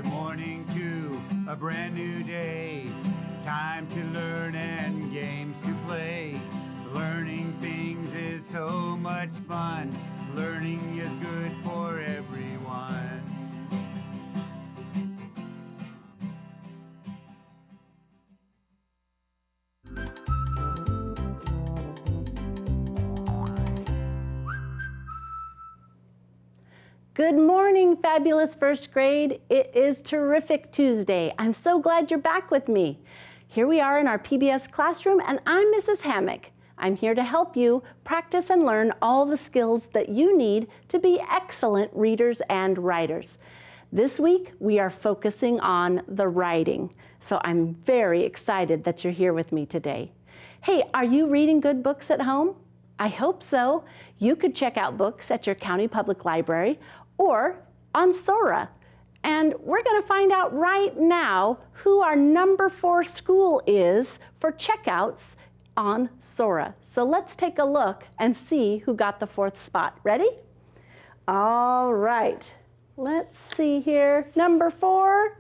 Good morning to a brand new day. Time to learn and games to play. Learning things is so much fun. Learning is good for everyone. Good morning, fabulous first grade. It is Terrific Tuesday. I'm so glad you're back with me. Here we are in our PBS classroom, and I'm Mrs. Hammock. I'm here to help you practice and learn all the skills that you need to be excellent readers and writers. This week, we are focusing on the writing, so I'm very excited that you're here with me today. Hey, are you reading good books at home? I hope so. You could check out books at your county public library or on Sora. And we're going to find out right now who our number 4 school is for checkouts on Sora. So let's take a look and see who got the 4th spot. Ready? All right. Let's see here. Number 4,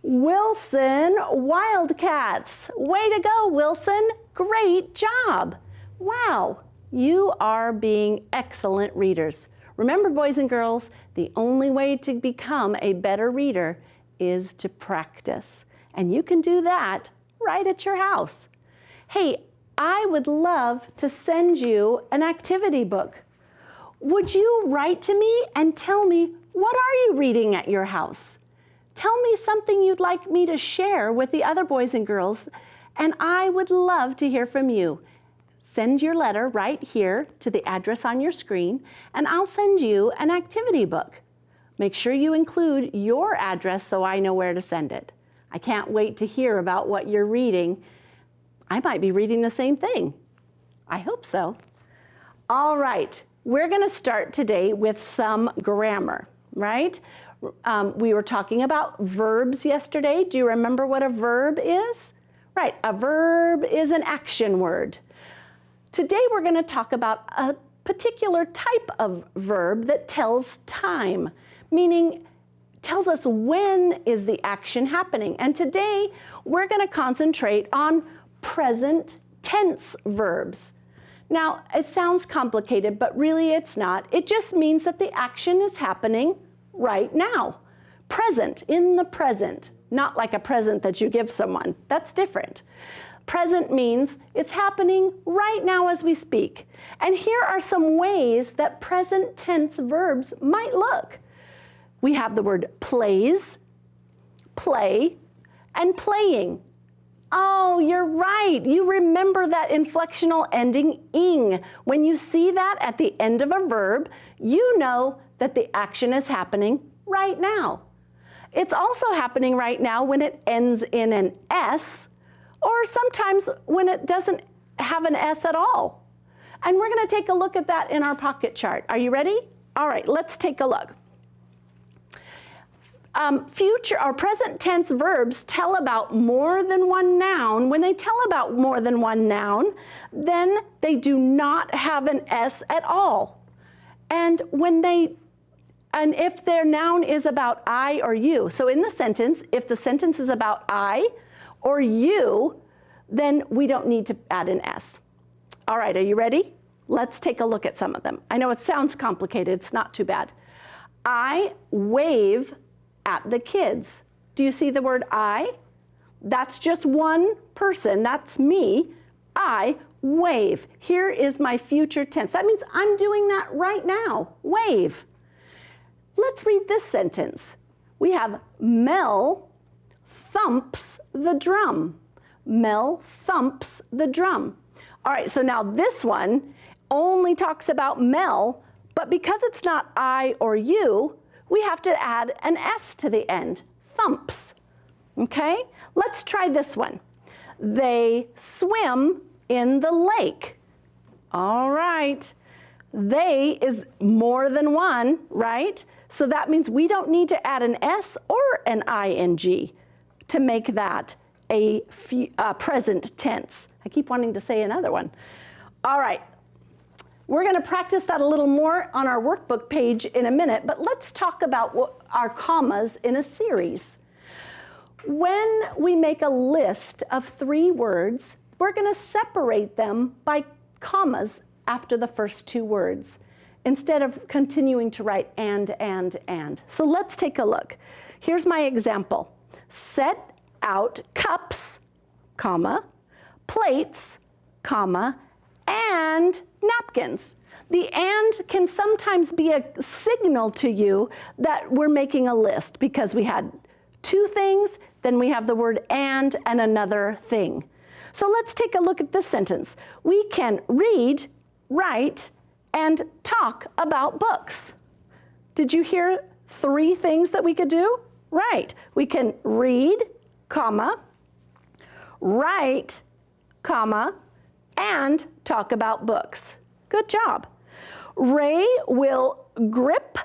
Wilson Wildcats. Way to go, Wilson. Great job. Wow. You are being excellent readers. Remember, boys and girls, the only way to become a better reader is to practice. And you can do that right at your house. Hey, I would love to send you an activity book. Would you write to me and tell me, what are you reading at your house? Tell me something you'd like me to share with the other boys and girls, and I would love to hear from you. Send your letter right here to the address on your screen, and I'll send you an activity book. Make sure you include your address so I know where to send it. I can't wait to hear about what you're reading. I might be reading the same thing. I hope so. All right, we're going to start today with some grammar, right? We were talking about verbs yesterday. Do you remember what a verb is? Right, a verb is an action word. Today we're going to talk about a particular type of verb that tells time, meaning tells us when is the action happening. And today we're going to concentrate on present tense verbs. Now, it sounds complicated, but really it's not. It just means that the action is happening right now. Present, in the present, not like a present that you give someone. That's different. Present means it's happening right now as we speak. And here are some ways that present tense verbs might look. We have the word plays, play, and playing. Oh, you're right. You remember that inflectional ending ing. When you see that at the end of a verb, you know that the action is happening right now. It's also happening right now when it ends in an S, or sometimes when it doesn't have an S at all. And we're going to take a look at that in our pocket chart. Are you ready? All right, let's take a look. Future or present tense verbs tell about more than one noun. When they tell about more than one noun, then they do not have an S at all. And if their noun is about I or you, so in the sentence, if the sentence is about I or you, then we don't need to add an S. All right, are you ready? Let's take a look at some of them. I know it sounds complicated, it's not too bad. I wave at the kids. Do you see the word I? That's just one person, that's me. I wave. Here is my future tense. That means I'm doing that right now, wave. Let's read this sentence. We have Mel thumps the drum. Mel thumps the drum. All right, so now this one only talks about Mel, but because it's not I or you, we have to add an S to the end, thumps. Okay, let's try this one. They swim in the lake. All right, they is more than one, right? So that means we don't need to add an S or an ing to make that a present tense. I keep wanting to say another one. All right, we're going to practice that a little more on our workbook page in a minute, but let's talk about our commas in a series. When we make a list of 3 words, we're going to separate them by commas after the first 2 words, instead of continuing to write and. So let's take a look. Here's my example. Set out cups, comma, plates, comma, and napkins. The and can sometimes be a signal to you that we're making a list because we had 2 things, then we have the word and another thing. So let's take a look at this sentence. We can read, write, and talk about books. Did you hear 3 things that we could do? Right. We can read, comma, write, comma, and talk about books. Good job. Ray will grip,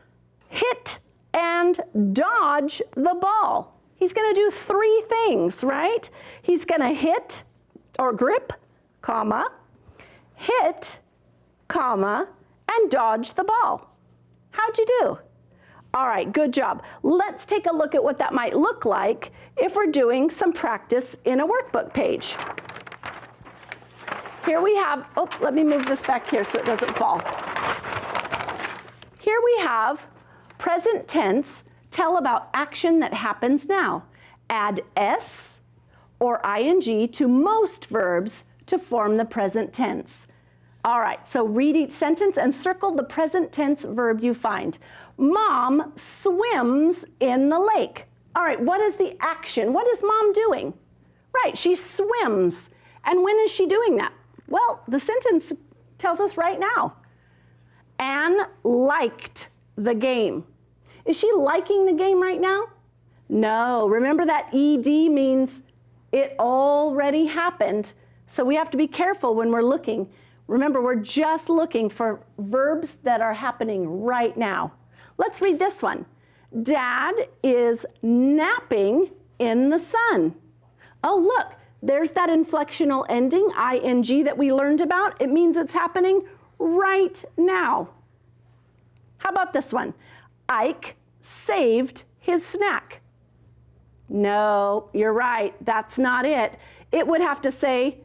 hit, and dodge the ball. He's going to do 3 things, right? He's going to hit or grip, comma, hit, comma, and dodge the ball. How'd you do? All right, good job. Let's take a look at what that might look like if we're doing some practice in a workbook page. Here we have, let me move this back here so it doesn't fall. Here we have present tense, tell about action that happens now. Add s or ing to most verbs to form the present tense. All right, so read each sentence and circle the present tense verb you find. Mom swims in the lake. All right, what is the action? What is mom doing? Right, she swims. And when is she doing that? Well, the sentence tells us right now. Anne liked the game. Is she liking the game right now? No, remember that ed means it already happened. So we have to be careful when we're looking. Remember, we're just looking for verbs that are happening right now. Let's read this one. Dad is napping in the sun. Oh, look, there's that inflectional ending, ing, that we learned about. It means it's happening right now. How about this one? Ike saved his snack. No, you're right. That's not it. It would have to say,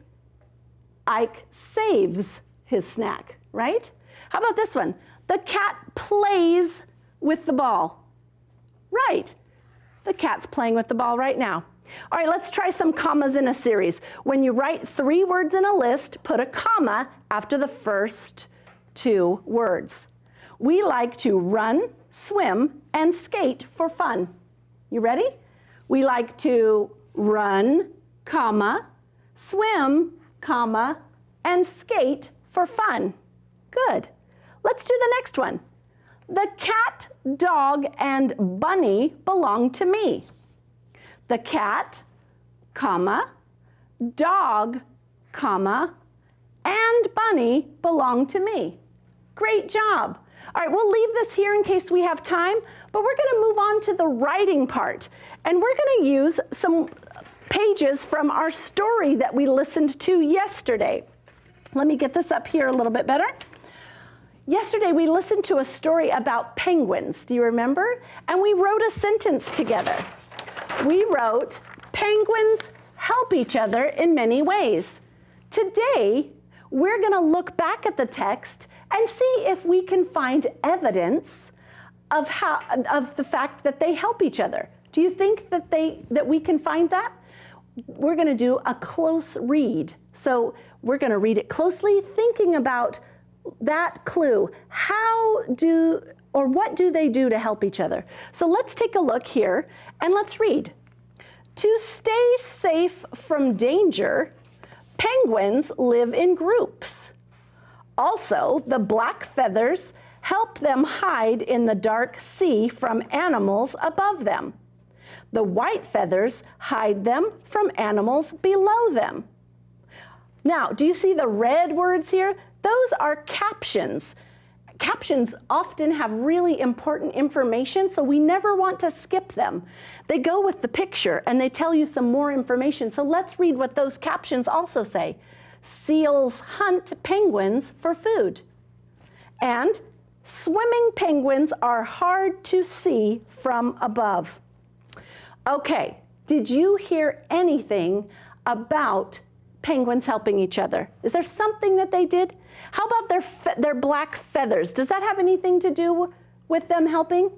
Ike saves his snack, right? How about this one? The cat plays with the ball. Right. The cat's playing with the ball right now. All right, let's try some commas in a series. When you write 3 words in a list, put a comma after the first 2 words. We like to run, swim, and skate for fun. You ready? We like to run, comma, swim, comma, and skate for fun. Good. Let's do the next one. The cat, dog, and bunny belong to me. The cat, comma, dog, comma, and bunny belong to me. Great job. All right, we'll leave this here in case we have time, but we're going to move on to the writing part. And we're going to use some pages from our story that we listened to yesterday. Let me get this up here a little bit better. Yesterday, we listened to a story about penguins. Do you remember? And we wrote a sentence together. We wrote, penguins help each other in many ways. Today, we're going to look back at the text and see if we can find evidence of the fact that they help each other. Do you think that we can find that? We're going to do a close read. So we're going to read it closely, thinking about that clue. What do they do to help each other? So let's take a look here and let's read. To stay safe from danger, penguins live in groups. Also, the black feathers help them hide in the dark sea from animals above them. The white feathers hide them from animals below them. Now, do you see the red words here? Those are captions. Captions often have really important information, so we never want to skip them. They go with the picture and they tell you some more information. So let's read what those captions also say. Seals hunt penguins for food. And Swimming penguins are hard to see from above. Okay, did you hear anything about penguins helping each other? Is there something that they did? How about their black feathers? Does that have anything to do with them helping?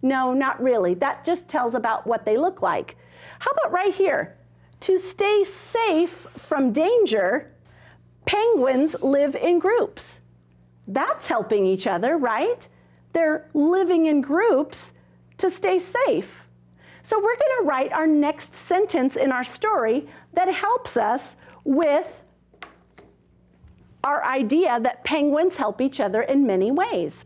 No, not really. That just tells about what they look like. How about right here? To stay safe from danger, penguins live in groups. That's helping each other, right? They're living in groups to stay safe. So we're going to write our next sentence in our story that helps us with our idea that penguins help each other in many ways.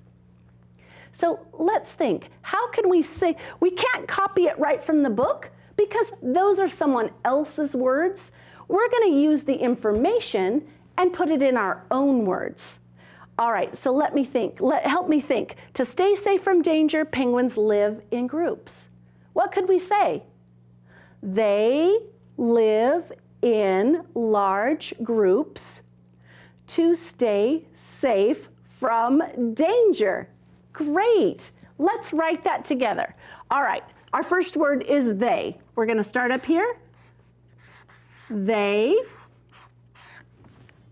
So let's think, how can we say, we can't copy it right from the book because those are someone else's words. We're going to use the information and put it in our own words. All right, so help me think. To stay safe from danger, penguins live in groups. What could we say? They live in large groups to stay safe from danger. Great. Let's write that together. All right, our first word is they. We're going to start up here. They.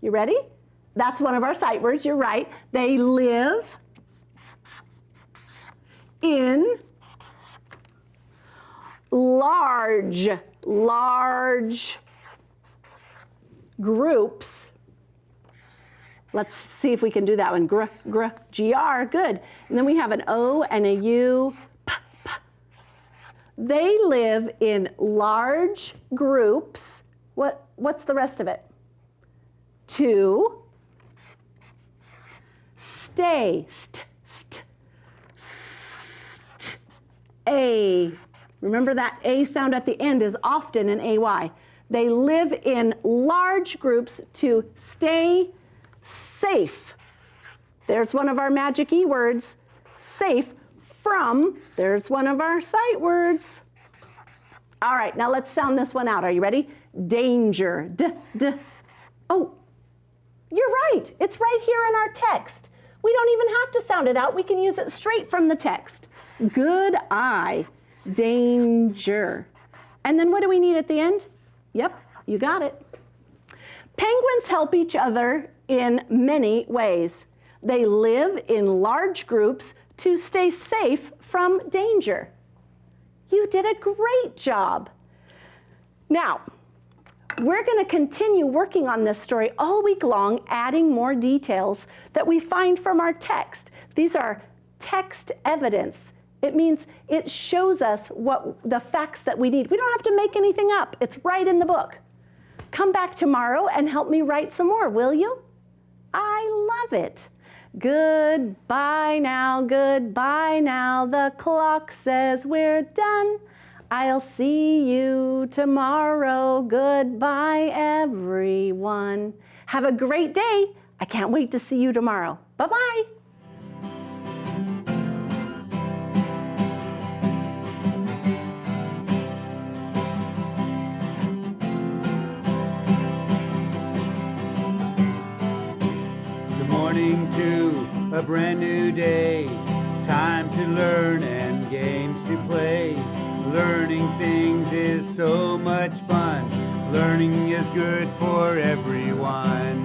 You ready? That's one of our sight words, you're right. They live in large groups. Let's see if we can do that one. Gr, good. And then we have an O and a U, p. They live in large groups. What's the rest of it? To stay, A. Remember that A sound at the end is often an AY. They live in large groups to stay safe. There's one of our magic E words. Safe from, there's one of our sight words. All right, now let's sound this one out. Are you ready? Danger, Oh, you're right. It's right here in our text. We don't even have to sound it out. We can use it straight from the text. Good eye, danger. And then what do we need at the end? Yep, you got it. Penguins help each other in many ways. They live in large groups to stay safe from danger. You did a great job. Now, we're going to continue working on this story all week long, adding more details that we find from our text. These are text evidence. It means it shows us what the facts that we need. We don't have to make anything up. It's right in the book. Come back tomorrow and help me write some more, will you? I love it. Goodbye now, goodbye now. The clock says we're done. I'll see you tomorrow. Goodbye, everyone. Have a great day. I can't wait to see you tomorrow. Bye-bye. Good morning to a brand new day. Time to learn and games to play. Learning things is so much fun. Learning is good for everyone.